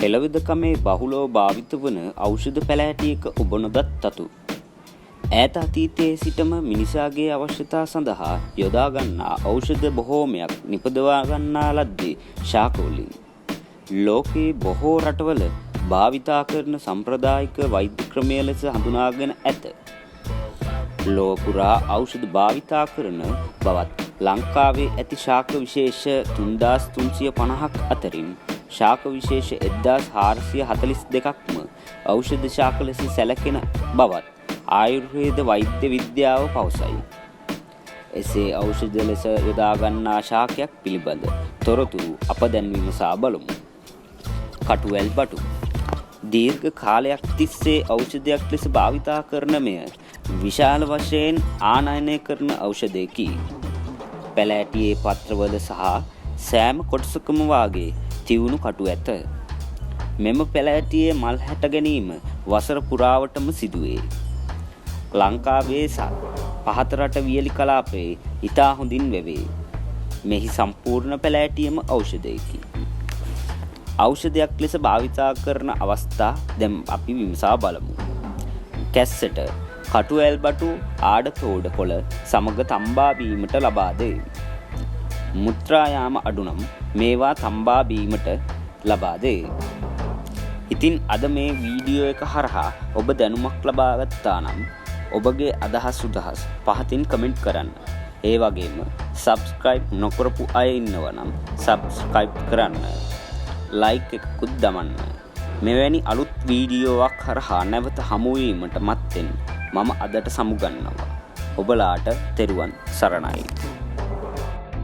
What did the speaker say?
හෙළවෙදකමේ බහුලව භාවිත වන ඖෂධ පැළෑටියක ඔබ නොදත්තතු. ඈත අතීතයේ සිටම මිනිසාගේ අවශ්‍යතා සඳහා යොදා ගන්නා ඖෂධ බොහෝමයක් නිපදවා ගන්නා ලද්දේ ශාකවලින්. ලෝකයේ බොහෝ රටවල භාවිතා කරන සම්ප්‍රදායික වෛද්‍ය ක්‍රමය ලෙස හඳුනාගෙන ඇත. ලොව පුරා ඖෂධ භාවිතා කරන බවත් ලංකාවේ ඇති ශාක විශේෂ 3350ක් අතරින් ශාක විශේෂ 1442ක්ම ඖෂධ ශාක ලෙස සැලකෙන බවත් ආයුර්වේද වෛද්‍ය විද්‍යාව පවසයි. එසේ ඖෂධ ලෙස යොදා ගන්නා ශාකයක් පිළිබඳ තොරතුරු අප දැන් විමසා බලමු. කටුවැල් බටු දීර්ඝ කාලයක් තිස්සේ ඖෂධයක් ලෙස භාවිතා කරන මෙය විශාල වශයෙන් ආනයනය කරන ඖෂධයකි. පැළෑටියේ පත්‍රවල සහ සෑම කොටසකම වාගේ තියුණු කටු ඇත. මෙම පැළෑටියේ මල් හැට ගැනීම වසර පුරාවටම සිදුවේ. ලංකාවේ පහත රට වියලි කලාපයේ ඉතා හොඳින් වැවේ. මෙහි සම්පූර්ණ පැළෑටියම ඖෂධයකි. ඖෂධයක් ලෙස භාවිතා කරන අවස්ථා දැන් අපි විමසා බලමු. කැස්සට කටුවැල් බටු ආඩතෝඩ කොළ සමග තම්බා බීමට ලබා දෙයි. මුත්‍රා යාම අඩු නම් මේවා තම්බා බීමට ලබා දෙයි. ඉතින් අද මේ වීඩියෝ එක හරහා ඔබ දැනුමක් ලබා ගත්තා නම් ඔබගේ අදහස් උදහස් පහතින් කමෙන්ට් කරන්න. ඒ වගේම සබ්ස්ක්‍රයිබ් නොකරපු අය ඉන්නවා නම් සබ්ස්ක්‍රයිබ් කරන්න. ලයික් එකකුත් දමන්න. මෙවැනි අලුත් වීඩියෝවක් හරහා නැවත හමු වීමට මත්තෙන් මම අදට සමුගන්නවා. ඔබලාට තෙරුවන් සරණයි.